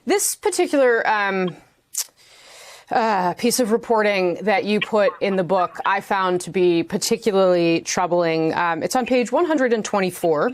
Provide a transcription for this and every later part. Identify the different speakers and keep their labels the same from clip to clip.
Speaker 1: This particular piece of reporting that you put in the book, I found to be particularly troubling. It's on page 124.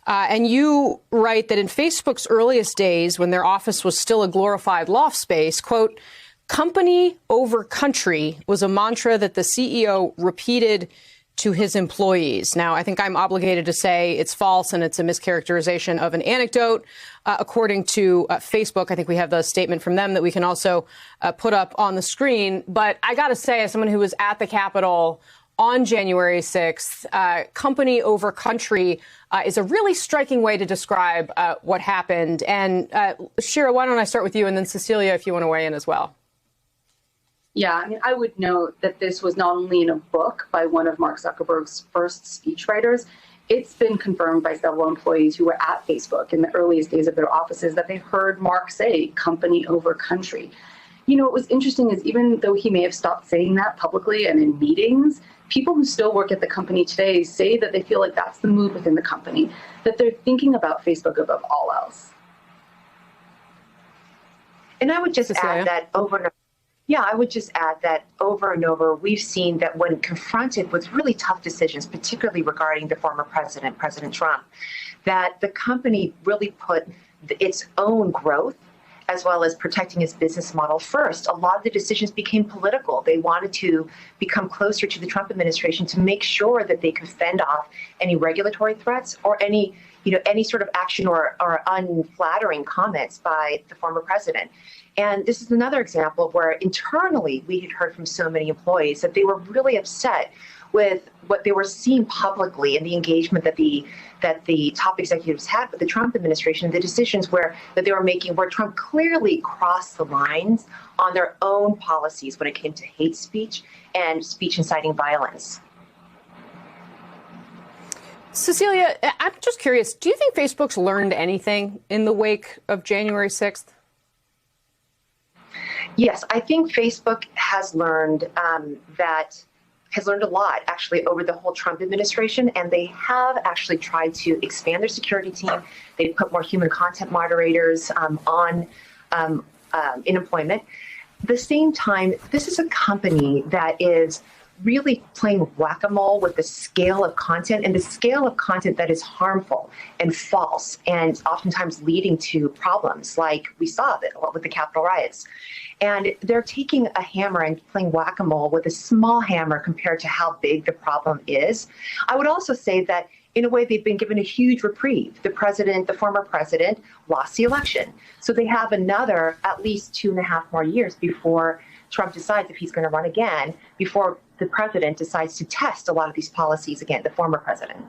Speaker 1: And you write that in Facebook's earliest days, when their office was still a glorified loft space, quote, company over country was a mantra that the CEO repeated to his employees. Now, I think I'm obligated to say it's false and it's a mischaracterization of an anecdote. According to Facebook, I think we have the statement from them that we can also put up on the screen. But I got to say, as someone who was at the Capitol on January 6th, company over country is a really striking way to describe what happened. And Shira, why don't I start with you, and then Cecilia, if you want to weigh in as well.
Speaker 2: Yeah, I mean, I would note that this was not only in a book by one of Mark Zuckerberg's first speechwriters. It's been confirmed by several employees who were at Facebook in the earliest days of their offices that they heard Mark say company over country. You know, what was interesting is even though he may have stopped saying that publicly and in meetings, people who still work at the company today say that they feel like that's the mood within the company, that they're thinking about Facebook above all else.
Speaker 3: And I would just add that over and over, we've seen that when confronted with really tough decisions, particularly regarding the former president, President Trump, that the company really put its own growth as well as protecting its business model first. A lot of the decisions became political. They wanted to become closer to the Trump administration to make sure that they could fend off any regulatory threats or any sort of action or unflattering comments by the former president. And this is another example where internally we had heard from so many employees that they were really upset with what they were seeing publicly and the engagement that the top executives had with the Trump administration, the decisions that they were making where Trump clearly crossed the lines on their own policies when it came to hate speech and speech inciting violence.
Speaker 1: Cecilia, I'm just curious, do you think Facebook's learned anything in the wake of January 6th?
Speaker 3: Yes, I think Facebook has learned a lot, actually, over the whole Trump administration, and they have actually tried to expand their security team. They put more human content moderators in employment. At the same time, this is a company that is really playing whack-a-mole with the scale of content and the scale of content that is harmful and false and oftentimes leading to problems like we saw with the Capitol riots. And they're taking a hammer and playing whack-a-mole with a small hammer compared to how big the problem is. I would also say that in a way, they've been given a huge reprieve. The former president, lost the election. So they have another at least 2.5 more years before Trump decides if he's going to run again, before the president decides to test a lot of these policies again, the former president.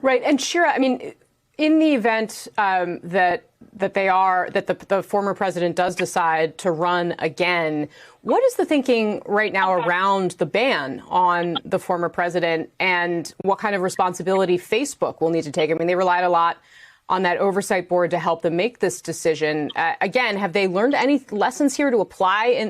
Speaker 1: Right. And Shira, I mean, in the event that the former president does decide to run again, what is the thinking right now around the ban on the former president and what kind of responsibility Facebook will need to take? I mean, they relied a lot on that oversight board to help them make this decision. Again, have they learned any lessons here to apply in